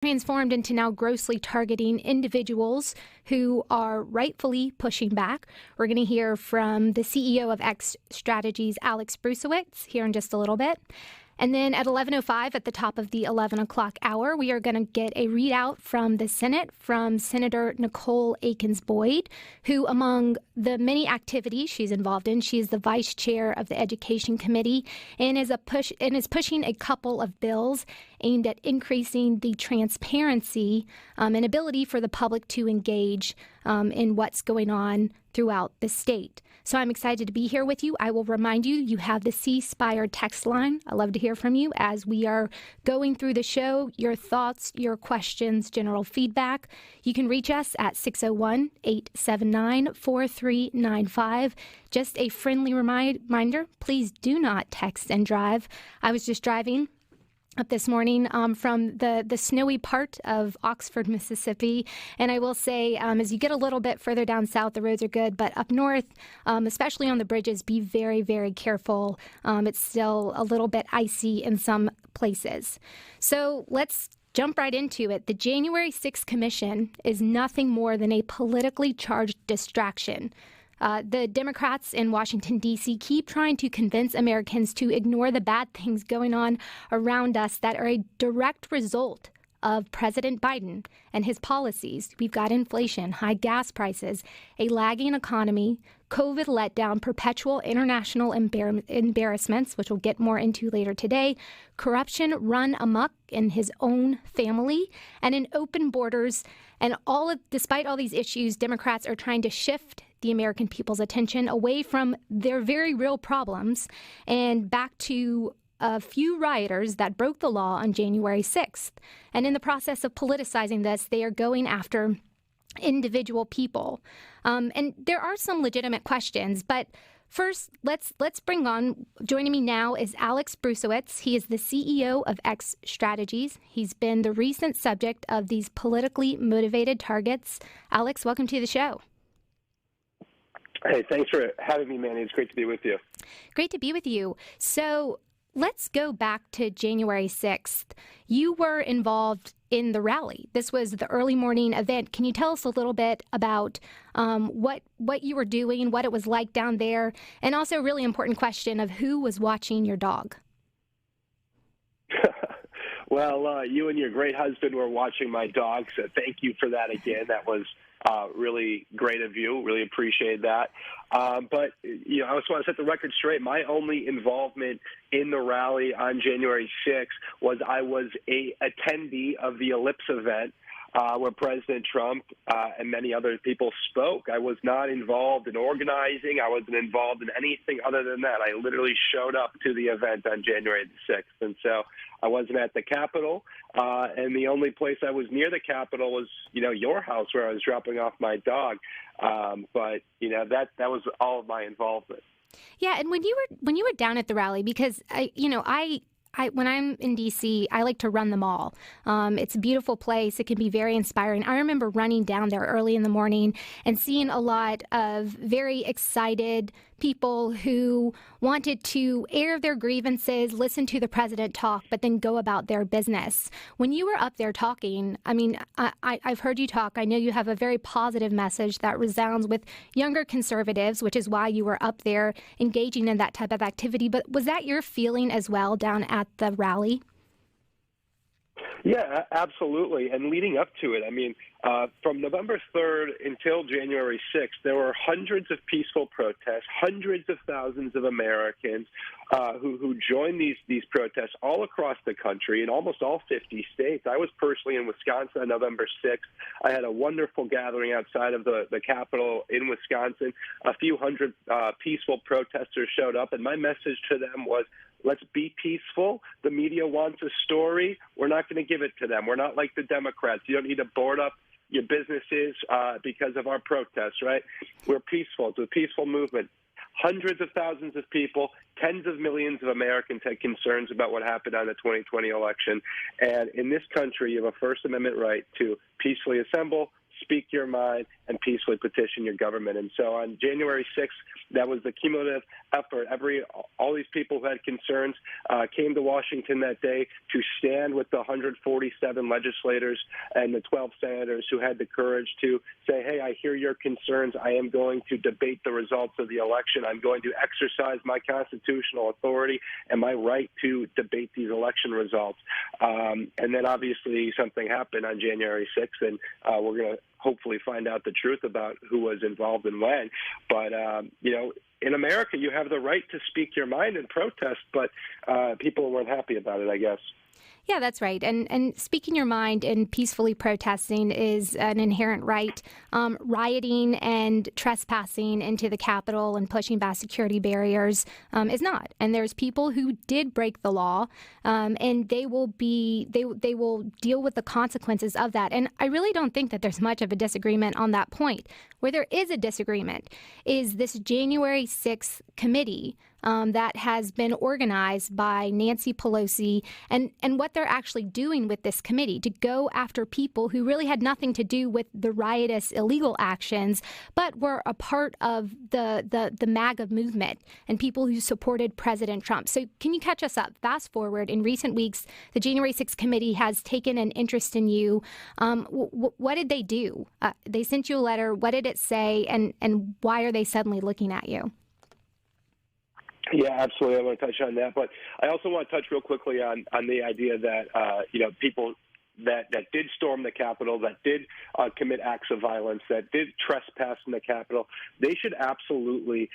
transformed into now grossly targeting individuals who are rightfully pushing back. We're going to hear from the CEO of X Strategies, Alex Bruesewitz, here in just a little bit. And then at 11:05, at the top of the 11 o'clock hour, we are going to get a readout from the Senate from Senator Nicole Akins-Boyd, who, among the many activities she's involved in, she is the vice chair of the Education Committee and is pushing a couple of bills aimed at increasing the transparency and ability for the public to engage in what's going on throughout the state. So I'm excited to be here with you. I will remind you, you have the C Spire text line. I love to hear from you as we are going through the show, your thoughts, your questions, general feedback. You can reach us at 601-879-4395. Just a friendly reminder, please do not text and drive. I was just driving up this morning from the snowy part of Oxford, Mississippi. And I will say, as you get a little bit further down south, the roads are good. But up north, especially on the bridges, be very, very careful. It's still a little bit icy in some places. So let's jump right into it. The January 6th Commission is nothing more than a politically charged distraction. The Democrats in Washington, D.C. keep trying to convince Americans to ignore the bad things going on around us that are a direct result of President Biden and his policies. We've got inflation, high gas prices, a lagging economy, COVID letdown, perpetual international embarrassments, which we'll get more into later today, corruption run amok in his own family, and in open borders. And despite all these issues, Democrats are trying to shift the American people's attention away from their very real problems and back to a few rioters that broke the law on January 6th. And in the process of politicizing this, they are going after individual people. And there are some legitimate questions, but first, let's bring on, joining me now is Alex Bruesewitz. He is the CEO of X Strategies. He's been the recent subject of these politically motivated targets. Alex, welcome to the show. Hey, thanks for having me, Manny. It's great to be with you. Great to be with you. So let's go back to January 6th. You were involved in the rally. This was the early morning event. Can you tell us a little bit about what you were doing, what it was like down there, and also a really important question of who was watching your dog? Well, you and your great husband were watching my dog, so thank you for that again. That was really great of you. Really appreciate that. But, I just want to set the record straight. My only involvement in the rally on January 6th was I was a attendee of the Ellipse event where President Trump and many other people spoke. I was not involved in organizing. I wasn't involved in anything other than that. I literally showed up to the event on January the 6th. And so I wasn't at the Capitol. And the only place I was near the Capitol was, your house where I was dropping off my dog. But that was all of my involvement. Yeah. And when you were down at the rally, because when I'm in D.C., I like to run the mall. It's a beautiful place. It can be very inspiring. I remember running down there early in the morning and seeing a lot of very excited people who wanted to air their grievances, listen to the president talk, but then go about their business. When you were up there talking, I've heard you talk. I know you have a very positive message that resounds with younger conservatives, which is why you were up there engaging in that type of activity. But was that your feeling as well down at the rally? Yeah, absolutely. And leading up to it, from November 3rd until January 6th, there were hundreds of peaceful protests, hundreds of thousands of Americans who joined these protests all across the country in almost all 50 states. I was personally in Wisconsin on November 6th. I had a wonderful gathering outside of the Capitol in Wisconsin. A few hundred peaceful protesters showed up, and my message to them was, let's be peaceful. The media wants a story. We're not going to give it to them. We're not like the Democrats. You don't need to board up your businesses because of our protests, right? We're peaceful. It's a peaceful movement. Hundreds of thousands of people, tens of millions of Americans had concerns about what happened on the 2020 election. And in this country, you have a First Amendment right to peacefully assemble, speak your mind, and peacefully petition your government. And so on January 6th, that was the cumulative effort. All these people who had concerns came to Washington that day to stand with the 147 legislators and the 12 senators who had the courage to say, hey, I hear your concerns. I am going to debate the results of the election. I'm going to exercise my constitutional authority and my right to debate these election results. And then obviously something happened on January 6th, and we're going to hopefully find out the truth about who was involved and when. But, in America, you have the right to speak your mind and protest, but people weren't happy about it, I guess. Yeah, that's right. And speaking your mind and peacefully protesting is an inherent right. Rioting and trespassing into the Capitol and pushing back security barriers is not. And there's people who did break the law, and they will deal with the consequences of that. And I really don't think that there's much of a disagreement on that point. Where there is a disagreement is this January 6th committee that has been organized by Nancy Pelosi and what they're actually doing with this committee to go after people who really had nothing to do with the riotous illegal actions, but were a part of the MAGA movement and people who supported President Trump. So can you catch us up? Fast forward, in recent weeks, the January 6th committee has taken an interest in you. What did they do? They sent you a letter. What did it say? And why are they suddenly looking at you? Yeah, absolutely. I want to touch on that. But I also want to touch real quickly on the idea that, people that did storm the Capitol, that did commit acts of violence, that did trespass in the Capitol, they should absolutely,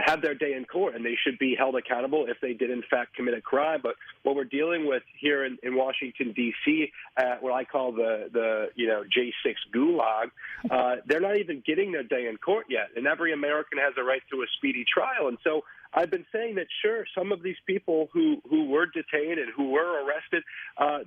have their day in court, and they should be held accountable if they did, in fact, commit a crime. But what we're dealing with here in Washington, D.C., what I call the J6 gulag, they're not even getting their day in court yet. And every American has a right to a speedy trial. And so I've been saying that, sure, some of these people who were detained and who were arrested,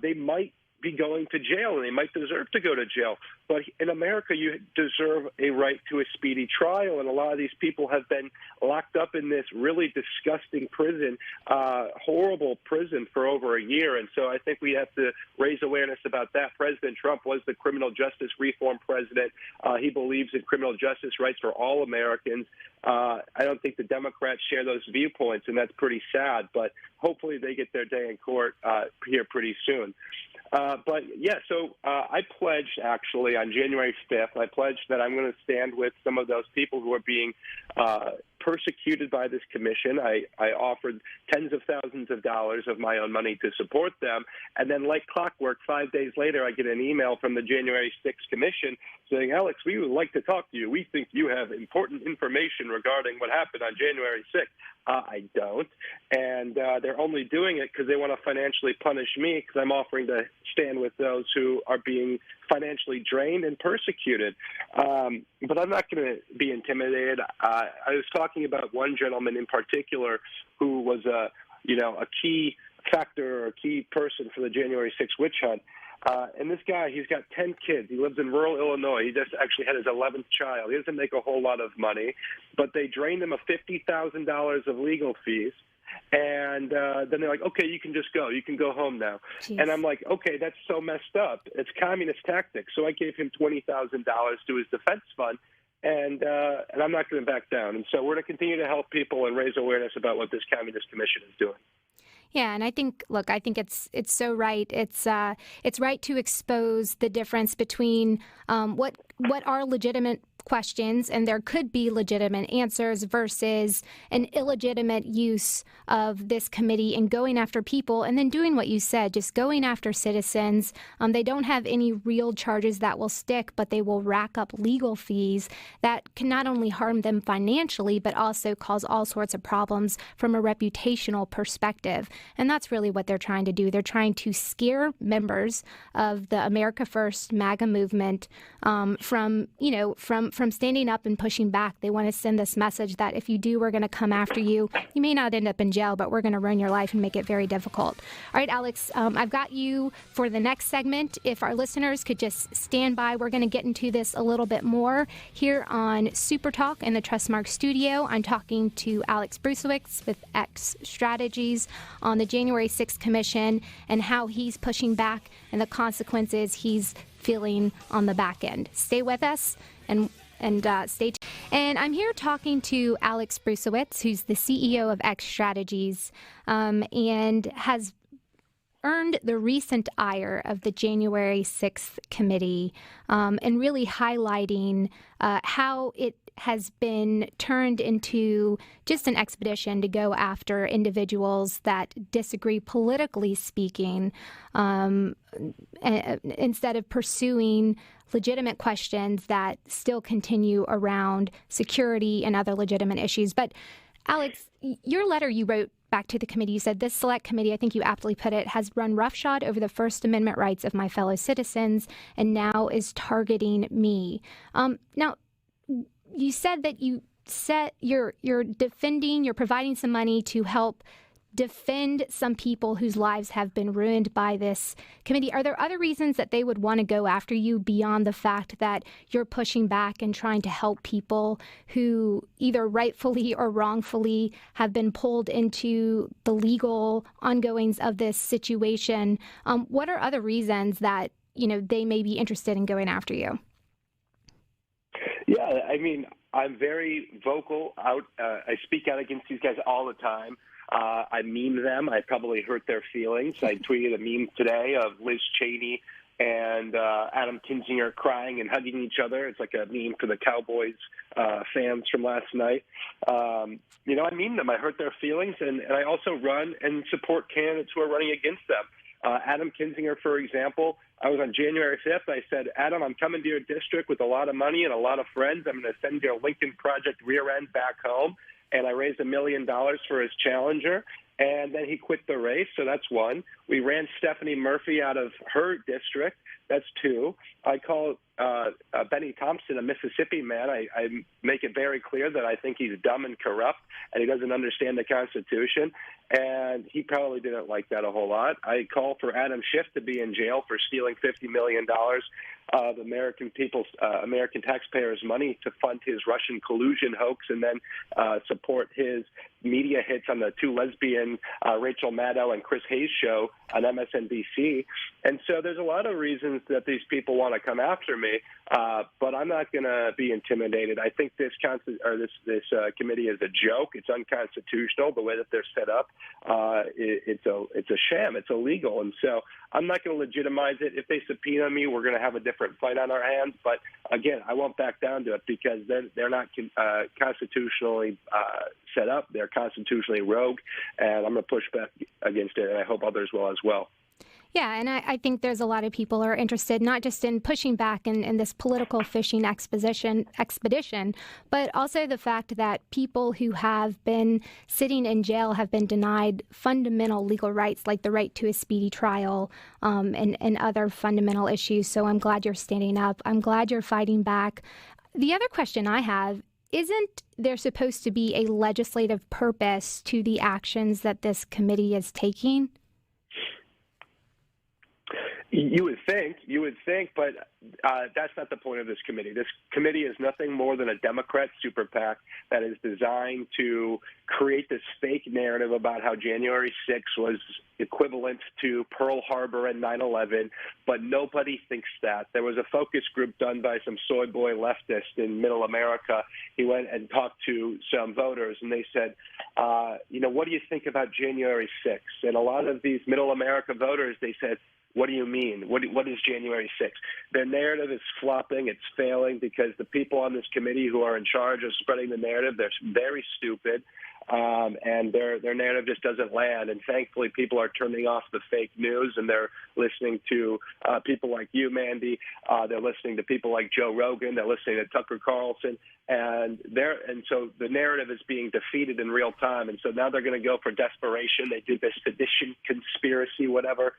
they might be going to jail, and they might deserve to go to jail. But in America, you deserve a right to a speedy trial, and a lot of these people have been locked up in this really disgusting prison, horrible prison for over a year. And so I think we have to raise awareness about that. President Trump was the criminal justice reform president. He believes in criminal justice rights for all Americans. I don't think the Democrats share those viewpoints, and that's pretty sad. But hopefully they get their day in court here pretty soon. So I pledged, actually, on January 5th, I pledged that I'm going to stand with some of those people who are being persecuted by this commission. I offered tens of thousands of dollars of my own money to support them. And then like clockwork, 5 days later, I get an email from the January 6th commission saying, Alex, we would like to talk to you. We think you have important information regarding what happened on January 6th. I don't. And they're only doing it because they want to financially punish me because I'm offering to stand with those who are being financially drained and persecuted. But I'm not going to be intimidated. I was talking about one gentleman in particular who was a key factor or a key person for the January 6th witch hunt. And this guy, he's got 10 kids. He lives in rural Illinois. He just actually had his 11th child. He doesn't make a whole lot of money, but they drained him of $50,000 of legal fees. And then they're like, okay, you can just go. You can go home now. Jeez. And I'm like, okay, that's so messed up. It's communist tactics. So I gave him $20,000 to his defense fund. And I'm not going to back down. And so we're going to continue to help people and raise awareness about what this communist commission is doing. Yeah, and I think it's so right. It's right to expose the difference between what are legitimate questions, and there could be legitimate answers, versus an illegitimate use of this committee and going after people and then doing what you said, just going after citizens. They don't have any real charges that will stick, but they will rack up legal fees that can not only harm them financially, but also cause all sorts of problems from a reputational perspective. And that's really what they're trying to do. They're trying to scare members of the America First MAGA movement from standing up and pushing back. They want to send this message that if you do, we're going to come after you. You may not end up in jail, but we're going to ruin your life and make it very difficult. All right, Alex, I've got you for the next segment. If our listeners could just stand by, we're going to get into this a little bit more here on SuperTalk in the Trustmark studio. I'm talking to Alex Bruesewitz with X Strategies on the January 6th Commission and how he's pushing back and the consequences he's feeling on the back end. Stay with us and stay tuned. And I'm here talking to Alex Bruesewitz, who's the CEO of X Strategies, and has earned the recent ire of the January 6th committee, and really highlighting how it has been turned into just an expedition to go after individuals that disagree politically speaking, instead of pursuing legitimate questions that still continue around security and other legitimate issues. But Alex, your letter you wrote back to the committee, you said, this select committee, I think you aptly put it, has run roughshod over the First Amendment rights of my fellow citizens and now is targeting me. Now, you said that you're defending, you're providing some money to help defend some people whose lives have been ruined by this committee. Are there other reasons that they would want to go after you beyond the fact that you're pushing back and trying to help people who either rightfully or wrongfully have been pulled into the legal ongoings of this situation? What are other reasons that, they may be interested in going after you? Yeah, I mean, I'm very vocal out. I speak out against these guys all the time. I meme them. I probably hurt their feelings. I tweeted a meme today of Liz Cheney and Adam Kinzinger crying and hugging each other. It's like a meme for the Cowboys fans from last night. I meme them. I hurt their feelings, and I also run and support candidates who are running against them. Adam Kinzinger, for example, I was on January 5th. I said, Adam, I'm coming to your district with a lot of money and a lot of friends. I'm going to send your Lincoln Project rear end back home. And I raised $1 million for his challenger, and then he quit the race, so that's one. We ran Stephanie Murphy out of her district. That's two. I call Benny Thompson a Mississippi man. I make it very clear that I think he's dumb and corrupt, and he doesn't understand the Constitution, and he probably didn't like that a whole lot. I call for Adam Schiff to be in jail for stealing $50 million of American taxpayers' money to fund his Russian collusion hoax, and then support his media hits on the two lesbian Rachel Maddow and Chris Hayes show on MSNBC. And so there's a lot of reasons that these people want to come after me, but I'm not going to be intimidated. I think this committee is a joke. It's unconstitutional the way that they're set up. It's a sham. It's illegal, and so I'm not going to legitimize it. If they subpoena me, we're going to have a different fight on our hands. But again, I won't back down to it because they're not constitutionally set up. They're constitutionally rogue, and I'm going to push back against it, and I hope others will as well. Yeah, and I think there's a lot of people who are interested not just in pushing back in this political fishing expedition, but also the fact that people who have been sitting in jail have been denied fundamental legal rights like the right to a speedy trial, and other fundamental issues. So I'm glad you're standing up. I'm glad you're fighting back. The other question I have, isn't there supposed to be a legislative purpose to the actions that this committee is taking? You would think, but that's not the point of this committee. This committee is nothing more than a Democrat super PAC that is designed to create this fake narrative about how January 6th was equivalent to Pearl Harbor and 9/11, but nobody thinks that. There was a focus group done by some soy boy leftist in Middle America. He went and talked to some voters, and they said, what do you think about January 6th? And a lot of these Middle America voters, they said, what do you mean? What is January 6th? Their narrative is flopping. It's failing because the people on this committee who are in charge of spreading the narrative, they're very stupid, and their narrative just doesn't land. And thankfully, people are turning off the fake news, and they're listening to people like you, Mandy. They're listening to people like Joe Rogan. They're listening to Tucker Carlson. And so the narrative is being defeated in real time. And so now they're going to go for desperation. They did this sedition conspiracy, whatever,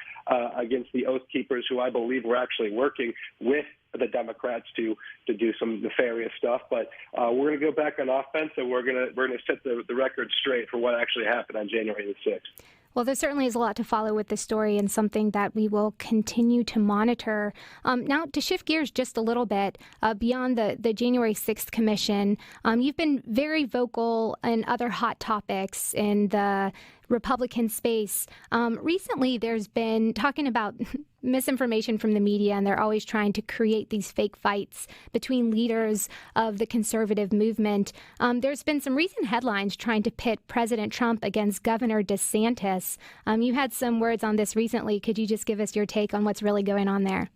against the Oath Keepers, who I believe were actually working with the Democrats to do some nefarious stuff. But we're going to go back on offense, and we're going to set the record straight for what actually happened on January the 6th. Well, there certainly is a lot to follow with this story and something that we will continue to monitor. Now, to shift gears just a little bit, beyond the January 6th Commission, you've been very vocal in other hot topics in the Republican space. Recently, there's been talking about misinformation from the media, and they're always trying to create these fake fights between leaders of the conservative movement. There's been some recent headlines trying to pit President Trump against Governor DeSantis. You had some words on this recently. Could you just give us your take on what's really going on there?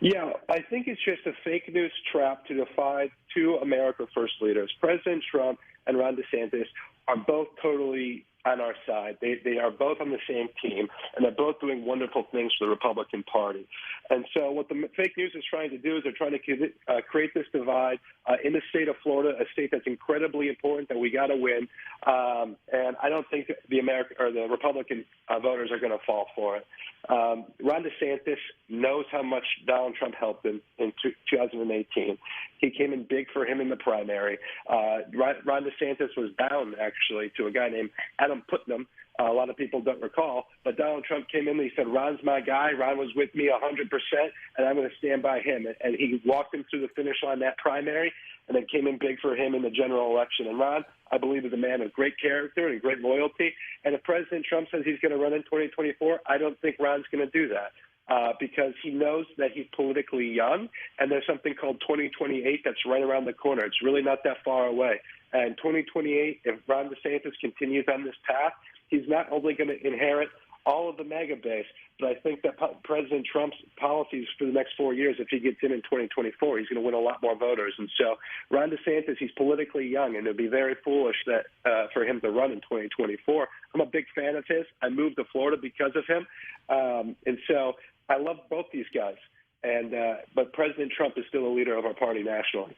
Yeah, I think it's just a fake news trap to divide two America First leaders. President Trump and Ron DeSantis are both totally on our side. They are both on the same team, and they're both doing wonderful things for the Republican Party. And so what the fake news is trying to do is they're trying to create this divide in the state of Florida, a state that's incredibly important that we got to win. And I don't think the Republican voters are going to fall for it. Ron DeSantis knows how much Donald Trump helped him in 2018. He came in big for him in the primary. Ron DeSantis was bound, actually, to a guy named Adam Putnam. A lot of people don't recall, but Donald Trump came in and he said, Ron's my guy. Ron was with me 100%, and I'm going to stand by him. And he walked him through the finish line that primary and then came in big for him in the general election. And Ron, I believe, is a man of great character and great loyalty. And if President Trump says he's going to run in 2024, I don't think Ron's going to do that. Because he knows that he's politically young, and there's something called 2028 that's right around the corner. It's really not that far away. And 2028, if Ron DeSantis continues on this path, he's not only going to inherit all of the MAGA base, but I think that President Trump's policies for the next 4 years, if he gets in 2024, he's going to win a lot more voters. And so Ron DeSantis, he's politically young, and it would be very foolish that for him to run in 2024. I'm a big fan of his. I moved to Florida because of him. And so I love both these guys. But President Trump is still a leader of our party nationally.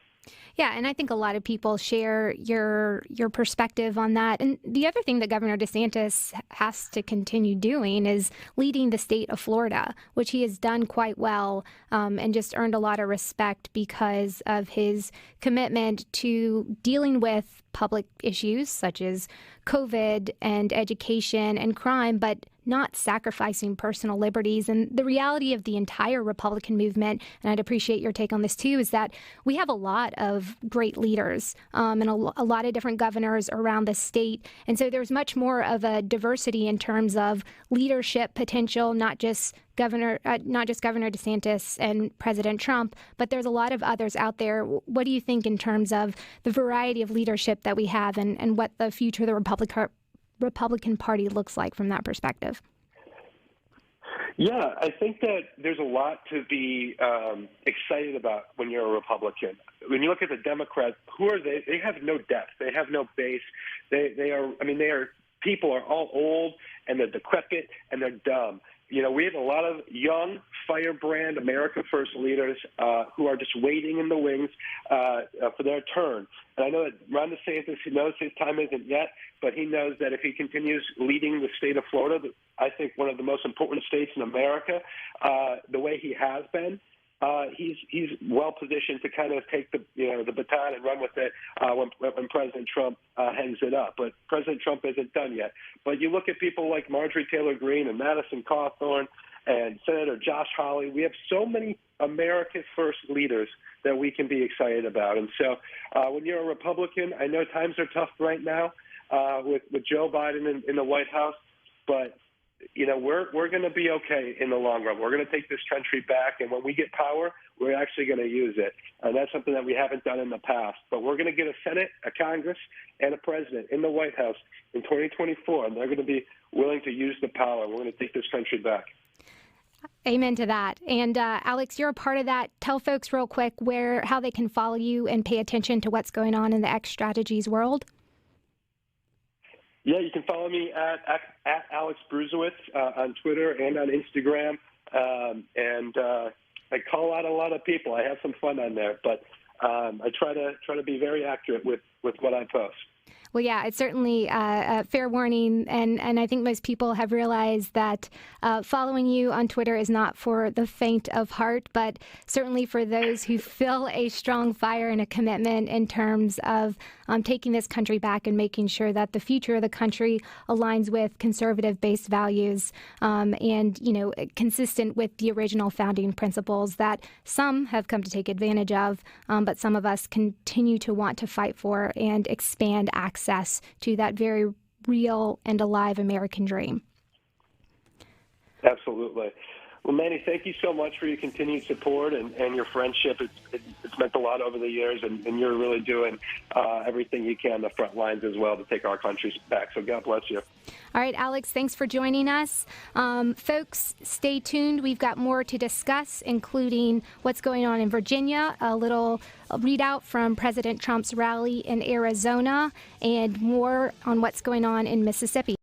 Yeah, and I think a lot of people share your perspective on that. And the other thing that Governor DeSantis has to continue doing is leading the state of Florida, which he has done quite well and just earned a lot of respect because of his commitment to dealing with public issues such as COVID and education and crime, but not sacrificing personal liberties. And the reality of the entire Republican movement, and I'd appreciate your take on this too, is that we have a lot of great leaders and a lot of different governors around the state. And so there's much more of a diversity in terms of leadership potential, not just Governor DeSantis and President Trump, but there's a lot of others out there. What do you think in terms of the variety of leadership that we have and what the future of the Republican Party looks like from that perspective? Yeah, I think that there's a lot to be excited about when you're a Republican. When you look at the Democrats, who are they? They have no depth. They have no base. People are all old and they're decrepit and they're dumb. You know, we have a lot of young, firebrand America First leaders who are just waiting in the wings for their turn. And I know that Ron DeSantis, he knows his time isn't yet, but he knows that if he continues leading the state of Florida, I think one of the most important states in America, the way he has been, he's well positioned to kind of take the baton and run with it when President Trump hangs it up. But President Trump isn't done yet. But you look at people like Marjorie Taylor Greene and Madison Cawthorn and Senator Josh Hawley. We have so many America First leaders that we can be excited about. And so when you're a Republican, I know times are tough right now with Joe Biden in the White House, but you know, we're going to be okay in the long run. We're going to take this country back, and when we get power, we're actually going to use it. And that's something that we haven't done in the past. But we're going to get a Senate, a Congress, and a president in the White House in 2024, and they're going to be willing to use the power. We're going to take this country back. Amen to that. And Alex, you're a part of that. Tell folks real quick how they can follow you and pay attention to what's going on in the X Strategies world. Yeah, you can follow me at Alex Bruesewitz on Twitter and on Instagram. I call out a lot of people. I have some fun on there, but I try to be very accurate with what I post. Well, yeah, it's certainly a fair warning, and I think most people have realized that following you on Twitter is not for the faint of heart, but certainly for those who feel a strong fire and a commitment in terms of taking this country back and making sure that the future of the country aligns with conservative-based values and, you know, consistent with the original founding principles that some have come to take advantage of, but some of us continue to want to fight for and expand access to that very real and alive American dream. Absolutely. Well, Manny, thank you so much for your continued support and your friendship. It's meant a lot over the years, and you're really doing everything you can on the front lines as well to take our country back. So God bless you. All right, Alex, thanks for joining us. Folks, stay tuned. We've got more to discuss, including what's going on in Virginia, a little readout from President Trump's rally in Arizona, and more on what's going on in Mississippi.